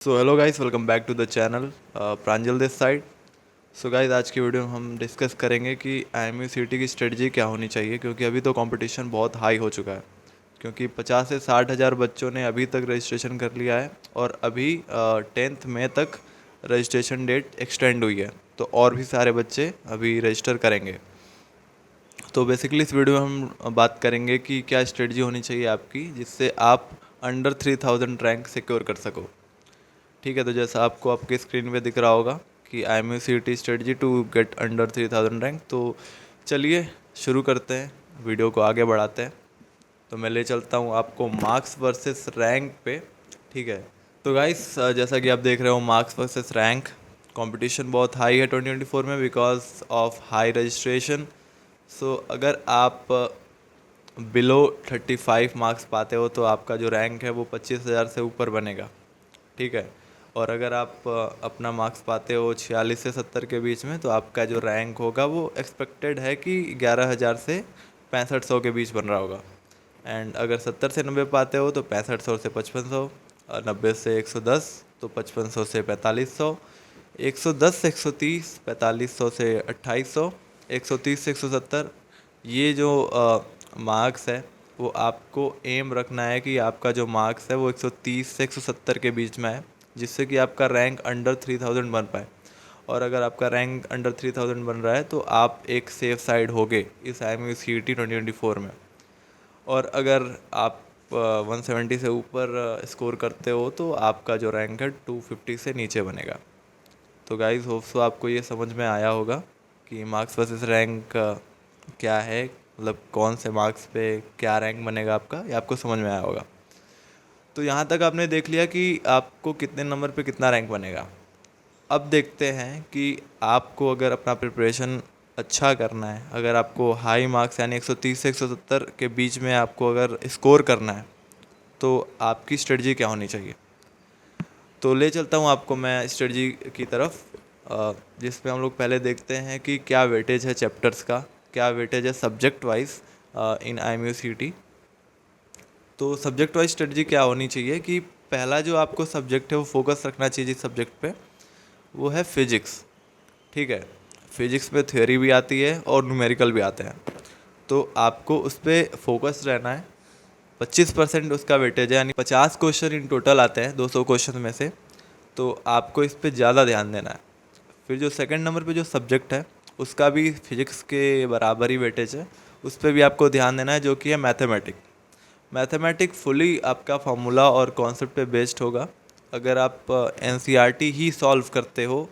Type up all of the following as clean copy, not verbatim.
So hello guys, welcome back to the channel. Pranjal this side. So guys, आज की video में हम discuss करेंगे कि IMUCT की स्ट्रेटजी क्या होनी चाहिए, क्योंकि अभी तो कंपटीशन बहुत हाई हो चुका है। क्योंकि 50 से 60 हज़ार बच्चों ने अभी तक रजिस्ट्रेशन कर लिया है और अभी 10th मई तक रजिस्ट्रेशन डेट एक्सटेंड हुई है, तो और भी सारे बच्चे अभी रजिस्टर करेंगे। तो बेसिकली इस वीडियो में हम बात करेंगे कि क्या स्ट्रेटजी होनी चाहिए आपकी, जिससे आप अंडर 3000 रैंक सिक्योर कर सको। ठीक है, तो जैसा आपको आपके स्क्रीन पे दिख रहा होगा कि IMUCT strategy to get under 3000 rank. तो चलिए शुरू करते हैं, वीडियो को आगे बढ़ाते हैं। तो मैं ले चलता हूँ आपको मार्क्स वर्सेस रैंक पे। ठीक है, तो गाइस जैसा कि आप देख रहे हो, मार्क्स वर्सेस रैंक कंपटीशन बहुत हाई है 2024 में बिकॉज ऑफ हाई रजिस्ट्रेशन। सो अगर आप बिलो 35 मार्क्स पाते हो तो आपका जो रैंक है वो 25,000 से ऊपर बनेगा। ठीक है, और अगर आप अपना मार्क्स पाते हो 46 से 70 के बीच में, तो आपका जो रैंक होगा वो एक्सपेक्टेड है कि 11,000 से 6500 के बीच बन रहा होगा। एंड अगर 70 से 90 पाते हो तो 6500 से 5500, और 90 से 110 तो 5500 से 4500, 110 से 130 4500 से 2800, 130 से 170। ये जो मार्क्स है वो आपको एम रखना है कि आपका जो मार्क्स है वो 130 से 170 के बीच में है, जिससे कि आपका रैंक अंडर 3000 बन पाए। और अगर आपका रैंक अंडर 3000 बन रहा है तो आप एक सेफ साइड होगे इस IMUCT 2024 में। और अगर आप 170 से ऊपर स्कोर करते हो तो आपका जो रैंक है 250 से नीचे बनेगा। तो गाइस, होप सो आपको ये समझ में आया होगा कि मार्क्स वर्सेस रैंक क्या है, मतलब कौन से मार्क्स पे क्या रैंक बनेगा आपका, ये आपको समझ में आया होगा। तो यहाँ तक आपने देख लिया कि आपको कितने नंबर पे कितना रैंक बनेगा। अब देखते हैं कि आपको अगर अपना प्रिपरेशन अच्छा करना है, अगर आपको हाई मार्क्स यानी 130 से 170 के बीच में आपको अगर स्कोर करना है, तो आपकी स्ट्रेटजी क्या होनी चाहिए। तो ले चलता हूँ आपको मैं स्ट्रेटजी की तरफ, जिसमें हम लोग पहले देखते हैं कि क्या वेटेज है चैप्टर्स का, क्या वेटेज है सब्जेक्ट वाइज इन IMUCT। तो सब्जेक्ट वाइज स्ट्रेटजी क्या होनी चाहिए कि पहला जो आपको सब्जेक्ट है वो फोकस रखना चाहिए जिस सब्जेक्ट पे, वो है फिजिक्स। ठीक है, फिजिक्स में थ्योरी भी आती है और न्यूमेरिकल भी आते हैं, तो आपको उस पर फोकस रहना है। 25% उसका वेटेज है, यानी 50 क्वेश्चन इन टोटल आते हैं 200 क्वेश्चन में से, तो आपको इस पे ज़्यादा ध्यान देना है। फिर जो सेकंड नंबर पे जो सब्जेक्ट है उसका भी फिजिक्स के बराबर ही वेटेज है, उस पर भी आपको ध्यान देना है, जो कि है मैथमेटिक। मैथमेटिक फुली आपका फार्मूला और कॉन्सेप्ट पे बेस्ड होगा। अगर आप NCERT ही सॉल्व करते हो,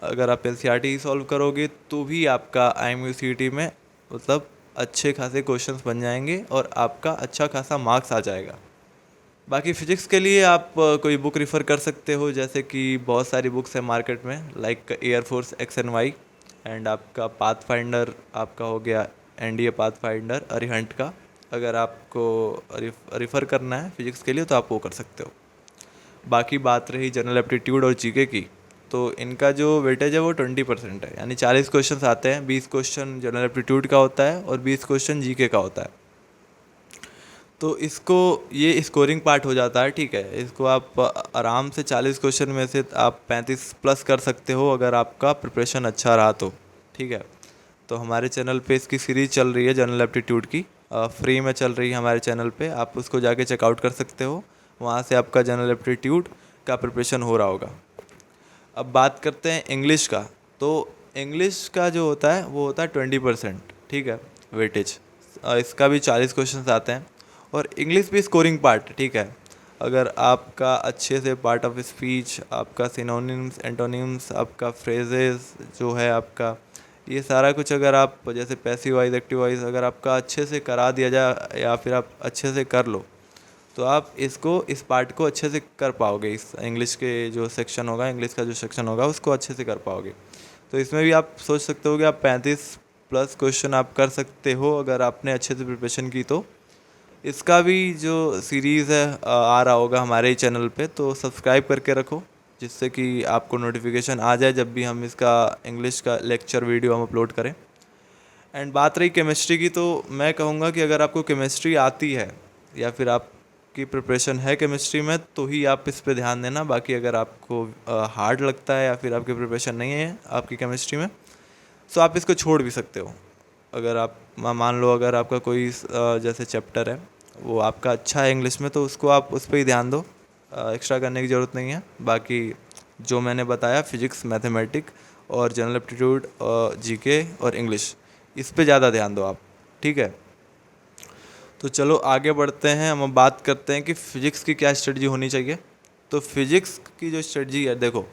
अगर आप NCERT ही सॉल्व करोगे तो भी आपका IMUCT में मतलब अच्छे खासे क्वेश्चंस बन जाएंगे और आपका अच्छा खासा मार्क्स आ जाएगा। बाकी फ़िज़िक्स के लिए आप कोई बुक रिफ़र कर सकते हो, जैसे कि बहुत सारी बुक्स हैं मार्केट में, लाइक एयरफोर्स X&Y, एंड आपका पाथ फाइंडर आपका हो गया NDA पाथ फाइंडर अरिहंट का। अगर आपको रिफ़र करना है फ़िज़िक्स के लिए तो आप वो कर सकते हो। बाकी बात रही जनरल एप्टीट्यूड और जीके की, तो इनका जो वेटेज है वो 20% है, यानी 40 क्वेश्चन आते हैं, 20 क्वेश्चन जनरल एप्टीट्यूड का होता है और 20 क्वेश्चन जीके का होता है। तो इसको ये स्कोरिंग पार्ट हो जाता है। ठीक है, इसको आप आराम से 40 क्वेश्चन में से आप 35 प्लस कर सकते हो अगर आपका प्रिपरेशन अच्छा रहा तो। ठीक है, तो हमारे चैनल पे इसकी सीरीज़ चल रही है जनरल एप्टीट्यूड की, फ्री में चल रही है हमारे चैनल पे, आप उसको जाके चेकआउट कर सकते हो। वहाँ से आपका जनरल एप्टीट्यूड का प्रिपरेशन हो रहा होगा। अब बात करते हैं इंग्लिश का। तो इंग्लिश का जो होता है वो होता है 20%। ठीक है, वेटेज इसका भी 40 क्वेश्चन आते हैं, और इंग्लिश भी स्कोरिंग पार्ट। ठीक है, अगर आपका अच्छे से पार्ट ऑफ स्पीच, आपका सिनोनिम्स एंटोनिम्स, आपका फ्रेजेस जो है आपका, ये सारा कुछ अगर आप जैसे पैसिव वाइज एक्टिव वाइज अगर आपका अच्छे से करा दिया जाए या फिर आप अच्छे से कर लो, तो आप इस पार्ट को अच्छे से कर पाओगे। इस इंग्लिश के जो सेक्शन होगा, इंग्लिश का जो सेक्शन होगा उसको अच्छे से कर पाओगे। तो इसमें भी आप सोच सकते हो कि आप 35 प्लस क्वेश्चन आप कर सकते हो अगर आपने अच्छे से प्रिपरेशन की तो। इसका भी जो सीरीज़ है आ रहा होगा हमारे ही चैनल पे, तो सब्सक्राइब करके रखो, जिससे कि आपको नोटिफिकेशन आ जाए जब भी हम इसका इंग्लिश का लेक्चर वीडियो हम अपलोड करें। एंड बात रही केमिस्ट्री की, तो मैं कहूँगा कि अगर आपको केमिस्ट्री आती है या फिर आपकी आपकी प्रिपरेशन है केमिस्ट्री में तो ही आप इस पे ध्यान देना। बाकी अगर आपको हार्ड लगता है या फिर आपकी प्रिपरेशन नहीं है आपकी केमिस्ट्री में, तो आप इसको छोड़ भी सकते हो। अगर आप मान लो अगर आपका कोई जैसे चैप्टर है वो आपका अच्छा है इंग्लिश में, तो उसको आप उस पर ही ध्यान दो, एक्स्ट्रा करने की ज़रूरत नहीं है। बाकी जो मैंने बताया फिजिक्स, मैथमेटिक और जनरल एप्टीट्यूड, जीके और इंग्लिश, इस पे ज़्यादा ध्यान दो आप, ठीक है। तो चलो आगे बढ़ते हैं, हम अब बात करते हैं कि फ़िज़िक्स की क्या स्ट्रेटजी होनी चाहिए। तो फिज़िक्स की जो स्ट्रेटजी है, देखो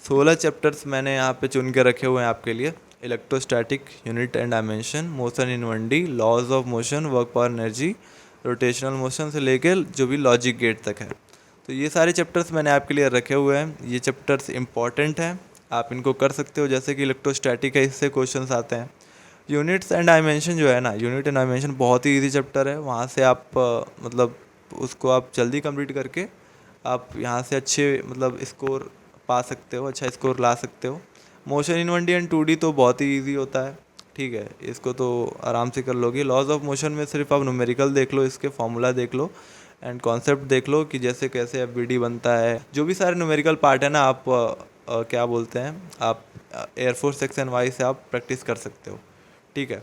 16 चैप्टर्स मैंने यहाँ पे चुन के रखे हुए हैं आपके लिए। Electrostatic, unit and dimension, motion in 1D, laws of motion, work power energy, rotational motion से लेकर जो भी लॉजिक गेट तक है। तो ये सारे चैप्टर्स मैंने आपके लिए रखे हुए हैं। ये चैप्टर्स इंपॉर्टेंट हैं, आप इनको कर सकते हो। जैसे कि इलेक्ट्रोस्टैटिक है, इससे क्वेश्चंस आते हैं। यूनिट्स एंड डायमेंशन जो है ना, यूनिट एंड डायमेंशन बहुत ही ईजी चैप्टर है। वहाँ से आप मतलब उसको आप जल्दी कंप्लीट करके आप यहाँ से अच्छे मतलब स्कोर पा सकते हो, अच्छा स्कोर ला सकते हो। Motion in 1D and 2D तो बहुत ही ईजी होता है, ठीक है, इसको तो आराम से कर लोगे। लॉज ऑफ मोशन में सिर्फ आप न्यूमेरिकल देख लो, इसके फॉर्मूला देख लो एंड कॉन्सेप्ट देख लो कि जैसे कैसे एफबीडी बनता है। जो भी सारे न्यूमेरिकल पार्ट है ना, आप क्या बोलते हैं, आप एयरफोर्स सेक्शन वाइज से आप प्रैक्टिस कर सकते हो, ठीक है।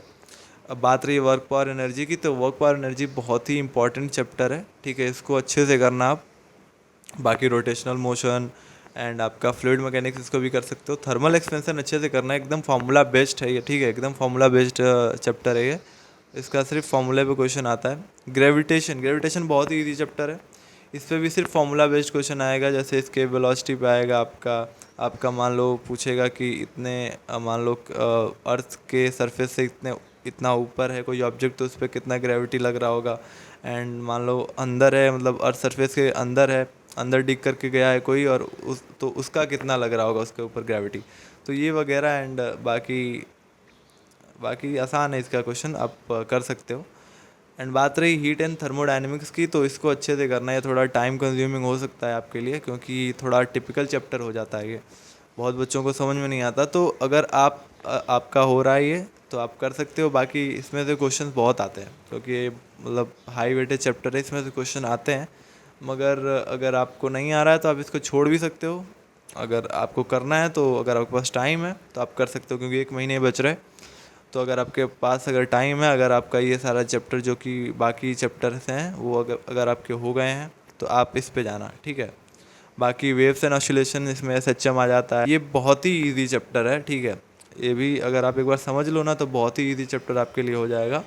अब बात रही वर्क पावर एनर्जी की, तो वर्क पावर एनर्जी बहुत ही इंपॉर्टेंट चैप्टर है, ठीक है, इसको अच्छे से करना आप। बाकी रोटेशनल मोशन एंड आपका फ्लूइड मैकेनिक्स, इसको भी कर सकते हो। थर्मल एक्सपेंशन अच्छे से करना है, एकदम फार्मूला बेस्ड है ये, ठीक है, एकदम फार्मूला बेस्ड चैप्टर है ये। इसका सिर्फ फार्मूले पे क्वेश्चन आता है। ग्रेविटेशन बहुत ही ईजी चैप्टर है, इस पर भी सिर्फ फार्मूला बेस्ड क्वेश्चन आएगा। जैसे इसके वेलोसिटी पे आएगा आपका मान लो पूछेगा कि इतने मान लो अर्थ के सरफेस से इतना ऊपर है कोई ऑब्जेक्ट, तो उस पर कितना ग्रेविटी लग रहा होगा। एंड मान लो अंदर है, मतलब अर्थ सरफेस के अंदर है, अंदर डिग करके गया है कोई, और उसका कितना लग रहा होगा उसके ऊपर ग्रेविटी। तो ये वगैरह एंड बाकी आसान है इसका क्वेश्चन, आप कर सकते हो। एंड बात रही हीट एंड थर्मोडायनेमिक्स की, तो इसको अच्छे से करना है। थोड़ा टाइम कंज्यूमिंग हो सकता है आपके लिए, क्योंकि थोड़ा टिपिकल चैप्टर हो जाता है ये, बहुत बच्चों को समझ में नहीं आता। तो अगर आपका हो रहा है ये, तो आप कर सकते हो। बाकी इसमें से क्वेश्चन बहुत आते हैं, क्योंकि ये मतलब हाई वेटेज चैप्टर है, इसमें से क्वेश्चन आते हैं। मगर अगर आपको नहीं आ रहा है तो आप इसको छोड़ भी सकते हो। अगर आपको करना है तो अगर आपके पास टाइम है तो आप कर सकते हो, क्योंकि 1 महीने बच रहे। तो अगर आपके पास अगर टाइम है, अगर आपका ये सारा चैप्टर जो कि बाकी चैप्टर्स हैं वो अगर आपके हो गए हैं, तो आप इस पे जाना, ठीक है। बाकी वेव्स एंड ऑसिलेशन, इसमें एसएचएम आ जाता है, ये बहुत ही इजी चैप्टर है, ठीक है। ये भी अगर आप एक बार समझ लो ना, तो बहुत ही इजी चैप्टर आपके लिए हो जाएगा।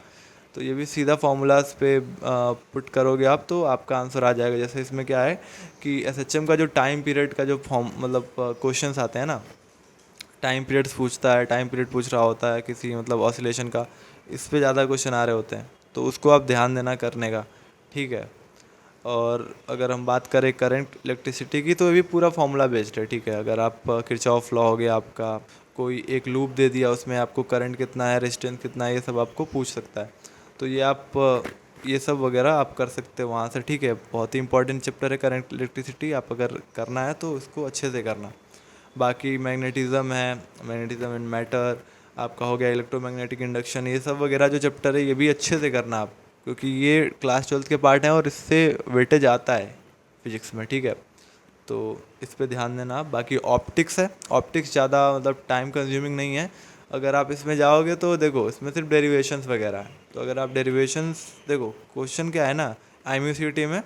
तो ये भी सीधा फार्मूलाज पे पुट करोगे आप, तो आपका आंसर आ जाएगा। जैसे इसमें क्या है कि एसएचएम का जो टाइम पीरियड का जो फॉर्म मतलब क्वेश्चंस आते हैं ना, टाइम पीरियड्स पूछता है, टाइम पीरियड पूछ रहा होता है किसी मतलब ऑसिलेशन का, इस पे ज़्यादा क्वेश्चन आ रहे होते हैं, तो उसको आप ध्यान देना करने का, ठीक है। और अगर हम बात करें करंट इलेक्ट्रिसिटी की, तो ये भी पूरा फार्मूला बेस्ड है, ठीक है। अगर आप किरचॉफ लॉ हो गया आपका, कोई एक लूप दे दिया, उसमें आपको करंट कितना है, रेजिस्टेंस कितना है, ये सब आपको पूछ सकता है। तो ये सब वगैरह आप कर सकते हो वहाँ से, ठीक है। बहुत ही इंपॉर्टेंट चैप्टर है करंट इलेक्ट्रिसिटी, आप अगर करना है तो उसको अच्छे से करना। बाकी मैग्नेटिज़म है, मैग्नेटिज़म इन मैटर आपका हो गया, इलेक्ट्रोमैग्नेटिक इंडक्शन, ये सब वगैरह जो चैप्टर है ये भी अच्छे से करना आप, क्योंकि ये क्लास 12th के पार्ट हैं और इससे वेटेज आता है फिजिक्स में, ठीक है। तो इस पे ध्यान देना आप। बाकी ऑप्टिक्स है, ऑप्टिक्स ज़्यादा मतलब टाइम कंज्यूमिंग नहीं है। अगर आप इसमें जाओगे तो देखो इसमें सिर्फ डेरिवेशंस वगैरह है, तो अगर आप डेरिवेशंस देखो, क्वेश्चन क्या है ना, IMUCT में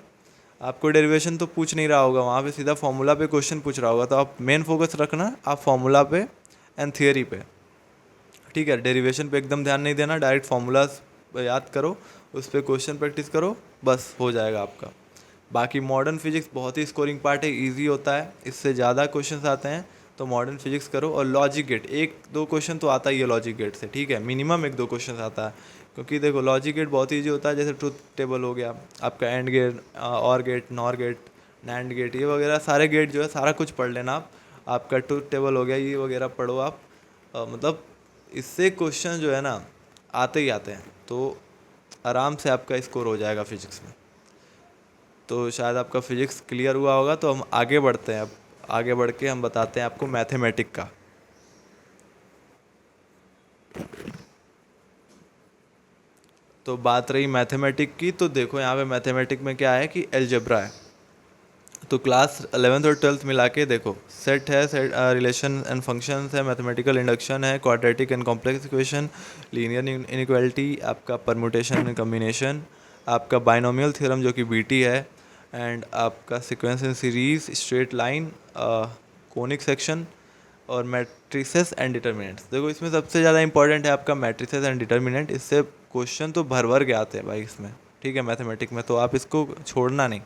आपको डेरिवेशन तो पूछ नहीं रहा होगा, वहाँ पे सीधा फार्मूला पे क्वेश्चन पूछ रहा होगा। तो आप मेन फोकस रखना आप फार्मूला पे एंड थियरी पे, ठीक है। डेरिवेशन पे एकदम ध्यान नहीं देना, डायरेक्ट फार्मूलाज याद करो, उस पर क्वेश्चन प्रैक्टिस करो, बस हो जाएगा आपका। बाकी मॉडर्न फिजिक्स बहुत ही स्कोरिंग पार्ट है, इजी होता है, इससे ज़्यादा क्वेश्चंस आते हैं, तो मॉडर्न फिजिक्स करो। और लॉजिक गेट 1-2 क्वेश्चन तो आता ही है लॉजिक गेट से, ठीक है, मिनिमम 1-2 क्वेश्चन आता है, क्योंकि देखो लॉजिक गेट बहुत ईजी होता है। जैसे ट्रुथ टेबल हो गया आपका, AND gate, OR gate, NOR gate, NAND gate, ये वगैरह सारे गेट जो है सारा कुछ पढ़ लेना आप। आपका ट्रुथ टेबल हो गया, ये वगैरह पढ़ो आप। मतलब इससे क्वेश्चन जो है ना आते ही आते हैं, तो आराम से आपका स्कोर हो जाएगा फिजिक्स में। तो शायद आपका फिजिक्स क्लियर हुआ होगा। तो हम आगे बढ़ते हैं, अब आगे बढ़ के हम बताते हैं आपको मैथमेटिक का। तो बात रही मैथमेटिक की, तो देखो यहाँ पे मैथमेटिक में क्या है कि अलजेब्रा है। तो क्लास 11th और 12th मिला के देखो, सेट है, सेट रिलेशन एंड फंक्शंस है, मैथमेटिकल इंडक्शन है, quadratic and complex equation, linear inequality, आपका परमुटेशन एंड कम्बिनेशन, आपका बाइनोमियल थ्योरम जो कि बीटी है, एंड आपका sequence and series, straight line, conic section, और मैट्रिसेस एंड डिटर्मिनेंट्स। देखो इसमें सबसे ज़्यादा इंपॉर्टेंट है आपका मैट्रिसेस एंड डिटर्मिनेंट। इससे क्वेश्चन तो भर भर के आते हैं भाई इसमें, ठीक है, मैथमेटिक में, तो आप इसको छोड़ना नहीं।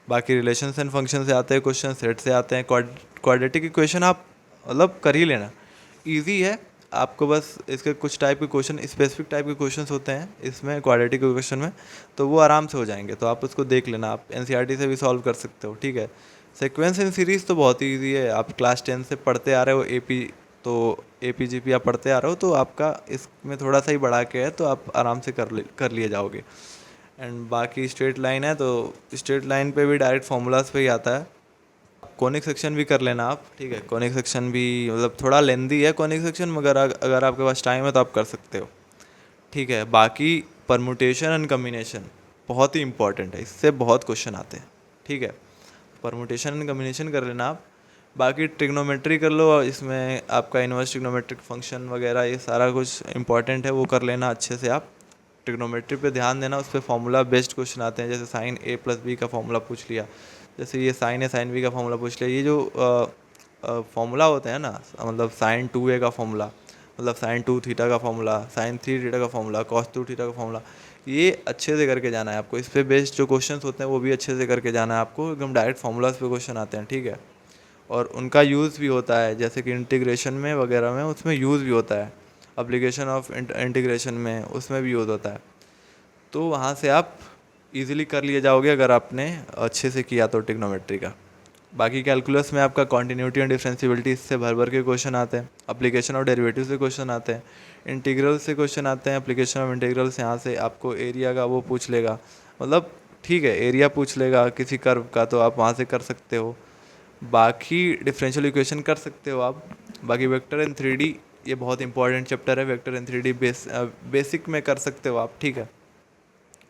बाकी रिलेशंस एंड फंक्शन से आते हैं क्वेश्चन, सेट से आते हैं, क्वाड्रेटिक इक्वेशन आप मतलब कर ही लेना, इजी है आपको। बस इसके कुछ टाइप के क्वेश्चन, स्पेसिफिक टाइप के क्वेश्चंस होते हैं इसमें क्वाड्रेटिक इक्वेशन में, तो वो आराम से हो जाएंगे, तो आप उसको देख लेना, आप एनसीईआरटी से भी सॉल्व कर सकते हो, ठीक है। सीक्वेंस एंड सीरीज़ तो बहुत ही ईजी है, आप क्लास 10 से पढ़ते आ रहे हो, तो एपीजीपी आप पढ़ते आ रहे हो, तो आपका इसमें थोड़ा सा ही बढ़ा के है, तो आप आराम से कर लिए जाओगे। एंड बाकी स्ट्रेट लाइन है, तो स्ट्रेट लाइन पे भी डायरेक्ट फार्मूलाज पे ही आता है। कॉनिक सेक्शन भी कर लेना आप, ठीक है, कॉनिक सेक्शन भी मतलब थोड़ा लेंदी है कॉनिक सेक्शन, मगर अगर आपके पास टाइम है तो आप कर सकते हो, ठीक है। बाकी परमुटेशन एंड कम्बिनेशन बहुत ही इंपॉर्टेंट है, इससे बहुत क्वेश्चन आते हैं, ठीक है। परमुटेशन एंड कम्बिनेशन कर लेना आप। बाकी ट्रिग्नोमेट्री कर लो, इसमें आपका इन्वर्स ट्रिग्नोमेट्रिक फंक्शन वगैरह ये सारा कुछ इंपॉर्टेंट है, वो कर लेना अच्छे से आप। ट्रिग्नोमेट्री पे ध्यान देना, उस पर फॉर्मूला बेस्ड क्वेश्चन आते हैं, जैसे साइन ए प्लस बी का फॉर्मूला पूछ लिया, जैसे ये साइन ए साइन बी का फॉर्मूला पूछ लिया। ये जो फॉर्मूला होते हैं ना, मतलब साइन 2a का फॉर्मूला, मतलब साइन 2 थीटा का फॉर्मूला, साइन 3 थीटा का फॉर्मूला, कॉस 2 थीटा का फॉर्मूला, ये अच्छे से करके जाना है आपको। इस पे बेस्ड जो क्वेश्चंस होते हैं वो भी अच्छे से करके जाना है आपको, एकदम डायरेक्ट फॉर्मूलाज पे क्वेश्चन आते हैं, ठीक है। और उनका यूज़ भी होता है, जैसे कि इंटीग्रेशन में वगैरह में उसमें यूज़ भी होता है, एप्लीकेशन ऑफ इंटीग्रेशन में उसमें भी यूज़ होता है, तो वहाँ से आप इजीली कर लिए जाओगे अगर आपने अच्छे से किया तो ट्रिग्नोमेट्री का। बाकी कैलकुलस में आपका कॉन्टिन्यूटी एंड डिफरेंशियबिलिटी से भर भर के क्वेश्चन आते हैं, एप्लीकेशन ऑफ डेरिवेटिव से क्वेश्चन आते हैं, इंटीग्रल से क्वेश्चन आते हैं, एप्लीकेशन ऑफ इंटीग्रल से यहाँ से आपको एरिया का वो पूछ लेगा, मतलब ठीक है, एरिया पूछ लेगा किसी कर्व का, तो आप वहाँ से कर सकते हो। बाकी डिफरेंशियल इक्वेशन कर सकते हो आप। बाकी वेक्टर इन 3D, ये बहुत इंपॉर्टेंट चैप्टर है, वेक्टर इन 3D बेसिक में कर सकते हो आप, ठीक है।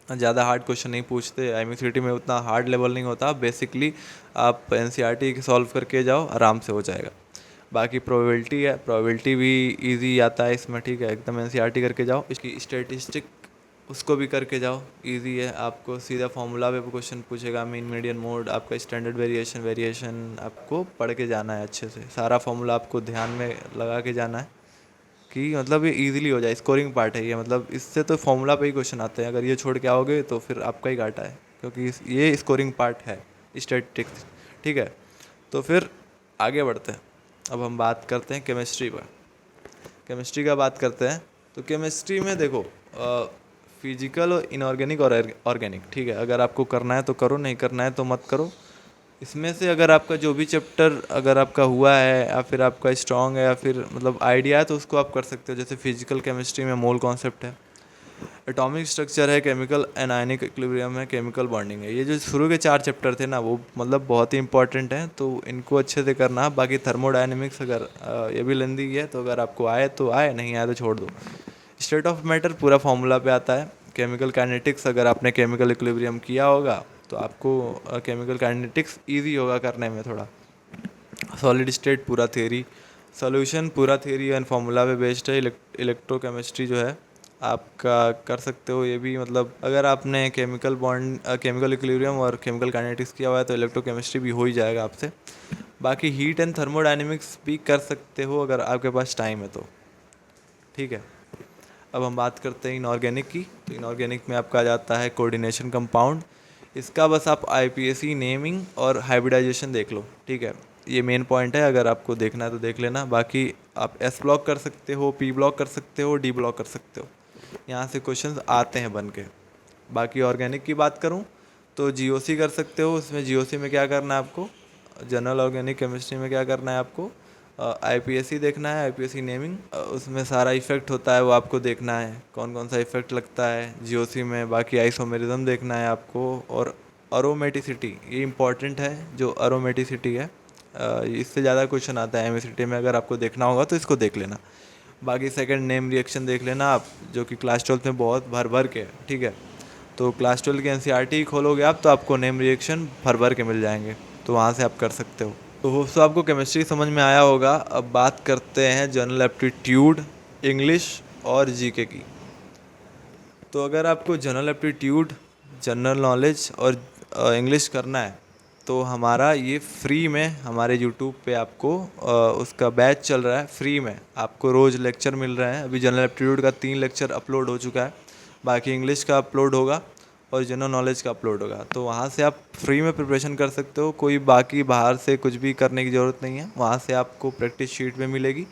ज़्यादा हार्ड क्वेश्चन नहीं पूछते, एमएससीआईटी में उतना हार्ड लेवल नहीं होता, बेसिकली आप एनसीईआरटी सॉल्व करके जाओ, आराम से हो जाएगा। बाकी प्रोबेबिलिटी है, प्रोबेबिलिटी भी इजी आता है इसमें, ठीक है, एकदम एनसीईआरटी करके जाओ। इसकी स्टैटिस्टिक उसको भी करके जाओ, इजी है, आपको सीधा फॉर्मूला पे क्वेश्चन पूछेगा, मीन मीडियन मोड, आपका स्टैंडर्ड वेरिएशन आपको पढ़ के जाना है अच्छे से, सारा फॉर्मूला आपको ध्यान में लगा के जाना है कि मतलब ये इजीली हो जाए। स्कोरिंग पार्ट है ये, मतलब इससे तो फॉर्मूला पे ही क्वेश्चन आते हैं, अगर ये छोड़ के आओगे तो फिर आपका ही घाटा है, क्योंकि ये स्कोरिंग पार्ट है स्टैटिस्टिक्स, ठीक है। तो फिर आगे बढ़ते हैं, अब हम बात करते हैं केमिस्ट्री पर। केमिस्ट्री का बात करते हैं, तो केमिस्ट्री में देखो फिजिकल और इनऑर्गेनिक और ऑर्गेनिक, ठीक है, अगर आपको करना है तो करो, नहीं करना है तो मत करो। इसमें से अगर आपका जो भी चैप्टर अगर आपका हुआ है या फिर आपका स्ट्रॉन्ग है या फिर मतलब आइडिया है तो उसको आप कर सकते हो। जैसे फिजिकल केमिस्ट्री में मोल कॉन्सेप्ट है, एटॉमिक स्ट्रक्चर है, केमिकल एनायनिक इक्विलिब्रियम है, केमिकल बॉन्डिंग है। ये जो शुरू के 4 चैप्टर थे ना, वो मतलब बहुत ही इंपॉर्टेंट हैं, तो इनको अच्छे से करना। बाकी थर्मोडायनेमिक्स अगर ये भी लेंदी है, तो अगर आपको आए तो आए, नहीं आए तो छोड़ दो। स्टेट ऑफ मैटर पूरा फॉर्मूला पे आता है। केमिकल काइनेटिक्स अगर आपने केमिकल इक्विलिब्रियम किया होगा तो आपको केमिकल काइनेटिक्स ईजी होगा करने में थोड़ा। सॉलिड स्टेट पूरा थ्योरी, सॉल्यूशन पूरा थ्योरी एंड फार्मूला पे बेस्ड है। इलेक्ट्रोकेमिस्ट्री जो है आपका कर सकते हो ये भी, मतलब अगर आपने केमिकल बॉन्ड केमिकल इक्विलिब्रियम और केमिकल काइनेटिक्स किया हुआ है तो इलेक्ट्रोकेमिस्ट्री भी हो ही जाएगा आपसे। बाकी हीट एंड थर्मोडायनेमिक्स भी कर सकते हो अगर आपके पास टाइम है तो, ठीक है। अब हम बात करते हैं इनऑर्गेनिक की, तो इनऑर्गेनिक में आपका आ जाता है कोऑर्डिनेशन कंपाउंड। इसका बस आप आईपीएसी नेमिंग और हाइब्रिडाइजेशन देख लो, ठीक है, ये मेन पॉइंट है, अगर आपको देखना है तो देख लेना। बाकी आप एस ब्लॉक कर सकते हो, पी ब्लॉक कर सकते हो, डी ब्लॉक कर सकते हो, यहाँ से क्वेश्चंस आते हैं बन के। बाकी ऑर्गेनिक की बात करूँ तो जीओसी कर सकते हो, उसमें जीओसी में क्या करना है आपको, जनरल ऑर्गेनिक केमिस्ट्री में क्या करना है आपको, आईपीएससी देखना है, आईपीएससी नेमिंग, उसमें सारा इफेक्ट होता है वो आपको देखना है, कौन कौन सा इफेक्ट लगता है जीओसी में। बाकी आइसोमेरिज्म देखना है आपको, और अरोमेटिसिटी, ये इंपॉर्टेंट है जो अरोमेटिसिटी है, इससे ज़्यादा क्वेश्चन आता है एमएससीटी में, अगर आपको देखना होगा तो इसको देख लेना। बाकी सेकंड नेम रिएक्शन देख लेना आप, जो कि क्लास 12 में बहुत भर भर के है, ठीक है। तो क्लास 12 की एनसीईआरटी खोलोगे आप तो आपको नेम रिएक्शन भर भर के मिल जाएंगे, तो वहाँ से आप कर सकते हो। तो होप्स आपको केमिस्ट्री समझ में आया होगा। अब बात करते हैं जनरल एप्टीट्यूड, इंग्लिश और जीके की। तो अगर आपको जनरल एप्टीट्यूड, जनरल नॉलेज और इंग्लिश करना है तो हमारा ये फ्री में हमारे यूट्यूब पे आपको उसका बैच चल रहा है। फ्री में आपको रोज़ लेक्चर मिल रहे हैं। अभी जनरल एप्टीट्यूड का 3 लेक्चर अपलोड हो चुका है, बाकी इंग्लिश का अपलोड होगा और जनरल नॉलेज का अपलोड होगा। तो वहाँ से आप फ्री में प्रिपरेशन कर सकते हो, कोई बाकी बाहर से कुछ भी करने की ज़रूरत नहीं है। वहाँ से आपको प्रैक्टिस शीट में मिलेगी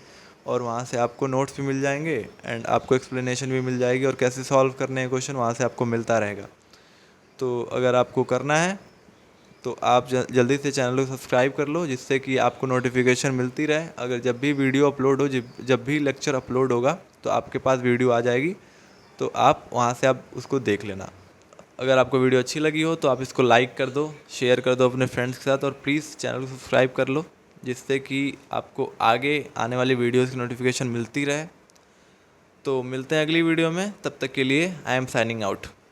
और वहाँ से आपको नोट्स भी मिल जाएंगे एंड आपको एक्सप्लेनेशन भी मिल जाएगी और कैसे सॉल्व करने हैं क्वेश्चन वहाँ से आपको मिलता रहेगा। तो अगर आपको करना है तो आप जल्दी से चैनल को सब्सक्राइब कर लो, जिससे कि आपको नोटिफिकेशन मिलती रहे। अगर जब भी वीडियो अपलोड हो, जब भी लेक्चर अपलोड होगा तो आपके पास वीडियो आ जाएगी, तो आप वहाँ से आप उसको देख लेना। अगर आपको वीडियो अच्छी लगी हो तो आप इसको लाइक कर दो, शेयर कर दो अपने फ्रेंड्स के साथ और प्लीज़ चैनल को सब्सक्राइब कर लो, जिससे कि आपको आगे आने वाली वीडियोज़ की नोटिफिकेशन मिलती रहे। तो मिलते हैं अगली वीडियो में, तब तक के लिए आई एम साइनिंग आउट।